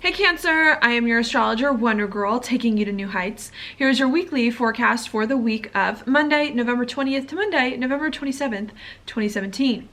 Hey Cancer, I am your astrologer, Wonder Girl, taking you to new heights. Here's your weekly forecast for the week of Monday, November 20th to Monday, November 27th, 2017.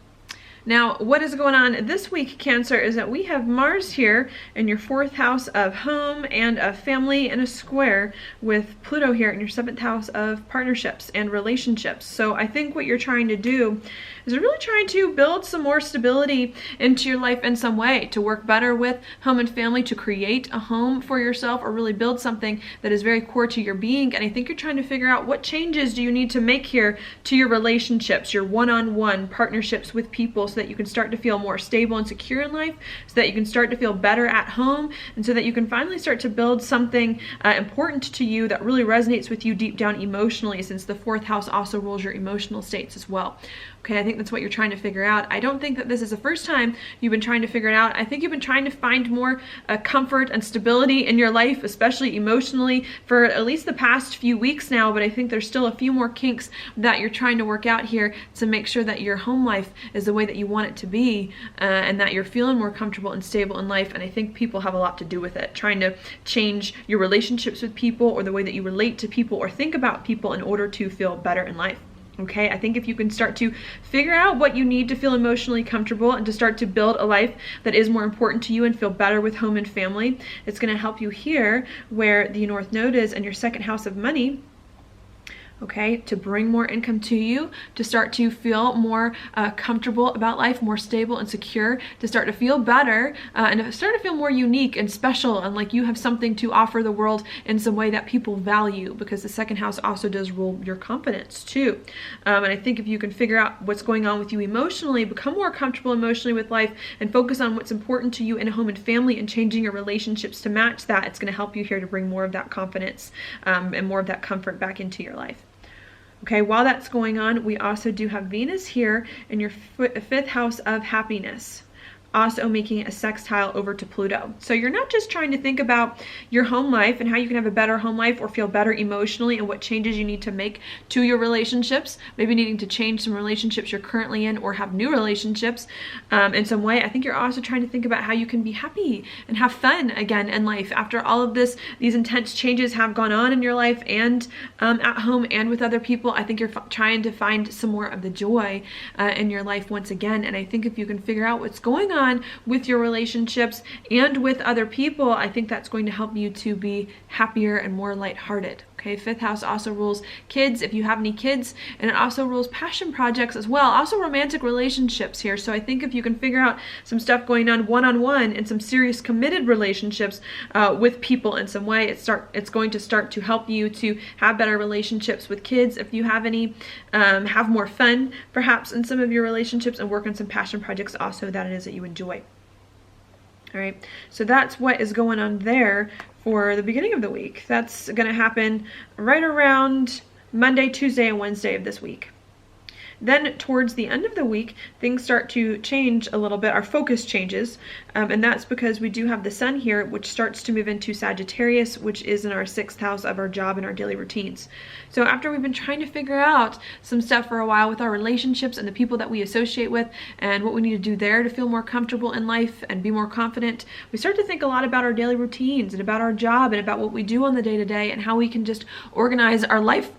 Now, what is going on this week, Cancer, is that we have Mars here in your 4th house of home and of family in a square with Pluto here in your 7th house of partnerships and relationships. So I think what you're trying to do is really trying to build some more stability into your life in some way, to work better with home and family, to create a home for yourself, or really build something that is very core to your being. And I think you're trying to figure out what changes do you need to make here to your relationships, your one-on-one partnerships with people, so that you can start to feel more stable and secure in life, so that you can start to feel better at home, and so that you can finally start to build something important to you that really resonates with you deep down emotionally, since the 4th house also rules your emotional states as well. Okay, I think that's what you're trying to figure out. I don't think that this is the first time you've been trying to figure it out. I think you've been trying to find more comfort and stability in your life, especially emotionally, for at least the past few weeks now, but I think there's still a few more kinks that you're trying to work out here to make sure that your home life is the way that you want it to be, and that you're feeling more comfortable and stable in life. And I think people have a lot to do with it, trying to change your relationships with people, or the way that you relate to people or think about people, in order to feel better in life. Okay, I think if you can start to figure out what you need to feel emotionally comfortable and to start to build a life that is more important to you and feel better with home and family, it's going to help you here where the North Node is in your 2nd house of money. Okay, to bring more income to you, to start to feel more comfortable about life, more stable and secure, to start to feel better, and to start to feel more unique and special, and like you have something to offer the world in some way that people value, because the 2nd house also does rule your confidence too. And I think if you can figure out what's going on with you emotionally, become more comfortable emotionally with life, and focus on what's important to you in a home and family, and changing your relationships to match that, it's going to help you here to bring more of that confidence and more of that comfort back into your life. Okay, while that's going on, we also do have Venus here in your 5th house of happiness, also making a sextile over to Pluto. So you're not just trying to think about your home life and how you can have a better home life or feel better emotionally, and what changes you need to make to your relationships, maybe needing to change some relationships you're currently in, or have new relationships in some way. I think you're also trying to think about how you can be happy and have fun again in life after all of these intense changes have gone on in your life, and at home and with other people. I think you're trying to find some more of the joy in your life once again. And I think if you can figure out what's going on with your relationships and with other people, I think that's going to help you to be happier and more lighthearted. Okay, 5th house also rules kids, if you have any kids, and it also rules passion projects as well, also romantic relationships here. So I think if you can figure out some stuff going on one-on-one and some serious committed relationships with people in some way, it's going to start to help you to have better relationships with kids. If you have any, have more fun perhaps in some of your relationships, and work on some passion projects also that it is that you enjoy. All right, so that's what is going on there for the beginning of the week. That's going to happen right around Monday, Tuesday, and Wednesday of this week. Then towards the end of the week, things start to change a little bit. Our focus changes, and that's because we do have the sun here, which starts to move into Sagittarius, which is in our 6th house of our job and our daily routines. So after we've been trying to figure out some stuff for a while with our relationships and the people that we associate with, and what we need to do there to feel more comfortable in life and be more confident, we start to think a lot about our daily routines and about our job and about what we do on the day-to-day, and how we can just organize our life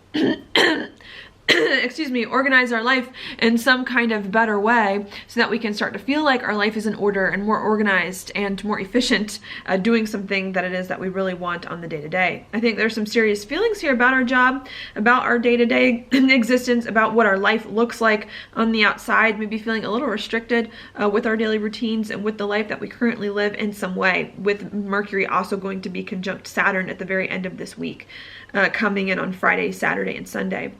organize our life in some kind of better way, so that we can start to feel like our life is in order and more organized and more efficient, doing something that it is that we really want on the day-to-day. I think there's some serious feelings here about our job, about our day-to-day existence, about what our life looks like on the outside, maybe feeling a little restricted with our daily routines and with the life that we currently live in some way, with Mercury also going to be conjunct Saturn at the very end of this week, coming in on Friday, Saturday, and Sunday.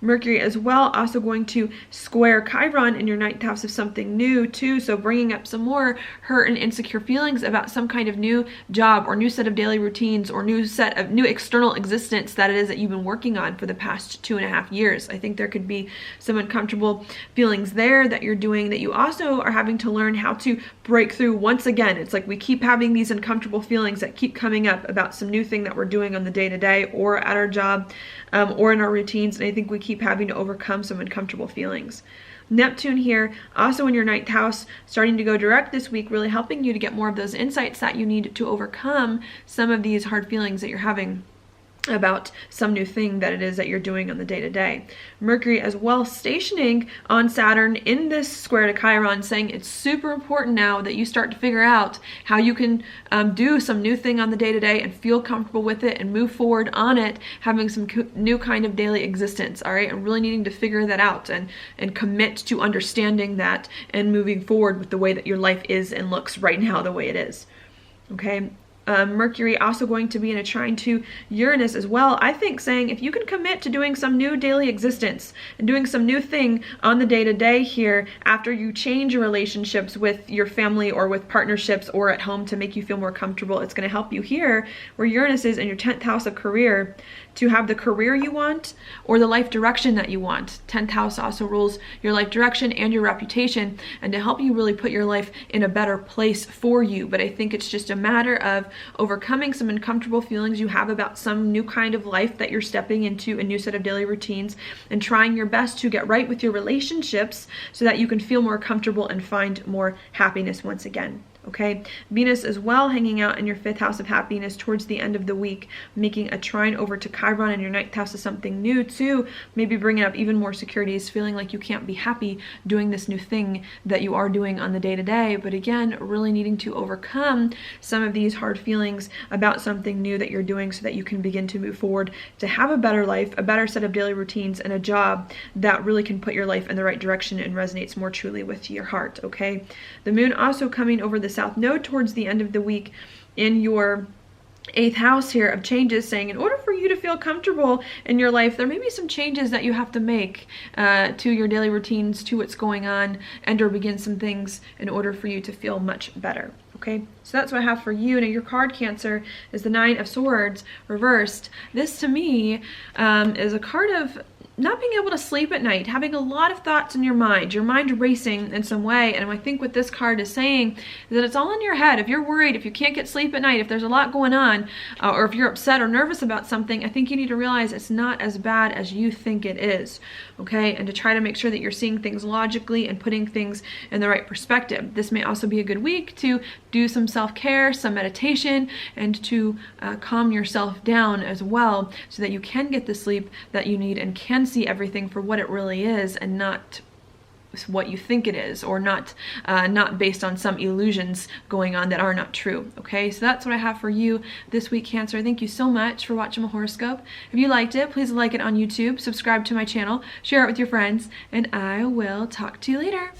Mercury as well also going to square Chiron in your 9th house of something new too, so bringing up some more hurt and insecure feelings about some kind of new job or new set of daily routines or new set of new external existence that it is that you've been working on for the past 2.5 years. I think there could be some uncomfortable feelings there that you're doing, that you also are having to learn how to break through once again. It's like we keep having these uncomfortable feelings that keep coming up about some new thing that we're doing on the day-to-day or at our job or in our routines, and I think think we keep having to overcome some uncomfortable feelings. Neptune here, also in your 9th house, starting to go direct this week, really helping you to get more of those insights that you need to overcome some of these hard feelings that you're having about some new thing that it is that you're doing on the day-to-day. Mercury as well stationing on Saturn in this square to Chiron, saying it's super important now that you start to figure out how you can do some new thing on the day-to-day and feel comfortable with it and move forward on it, having some new kind of daily existence, all right? And really needing to figure that out and commit to understanding that and moving forward with the way that your life is and looks right now the way it is, okay? Mercury also going to be in a trine to Uranus as well. I think saying if you can commit to doing some new daily existence and doing some new thing on the day-to-day here after you change your relationships with your family or with partnerships or at home to make you feel more comfortable, it's going to help you here where Uranus is in your 10th house of career to have the career you want or the life direction that you want. 10th house also rules your life direction and your reputation, and to help you really put your life in a better place for you. But I think it's just a matter of overcoming some uncomfortable feelings you have about some new kind of life that you're stepping into, a new set of daily routines, and trying your best to get right with your relationships so that you can feel more comfortable and find more happiness once again. Okay, Venus as well hanging out in your 5th house of happiness towards the end of the week, making a trine over to Chiron in your 9th house of something new too, maybe bringing up even more securities, feeling like you can't be happy doing this new thing that you are doing on the day-to-day, but again, really needing to overcome some of these hard feelings about something new that you're doing so that you can begin to move forward to have a better life, a better set of daily routines, and a job that really can put your life in the right direction and resonates more truly with your heart, okay? The moon also coming over the South Node towards the end of the week in your 8th house here of changes, saying in order for you to feel comfortable in your life, there may be some changes that you have to make to your daily routines, to what's going on, and or begin some things in order for you to feel much better. Okay, so that's what I have for you. Now your card, Cancer, is the 9 of Swords reversed. This to me is a card of not being able to sleep at night, having a lot of thoughts in your mind racing in some way. And I think what this card is saying is that it's all in your head. If you're worried, if you can't get sleep at night, if there's a lot going on, or if you're upset or nervous about something, I think you need to realize it's not as bad as you think it is, okay? And to try to make sure that you're seeing things logically and putting things in the right perspective. This may also be a good week to do some self-care, some meditation, and to calm yourself down as well so that you can get the sleep that you need and can see everything for what it really is and not what you think it is, or not based on some illusions going on that are not true. Okay, so that's what I have for you this week, Cancer. Thank you so much for watching my horoscope. If you liked it, please like it on YouTube, subscribe to my channel, share it with your friends, and I will talk to you later.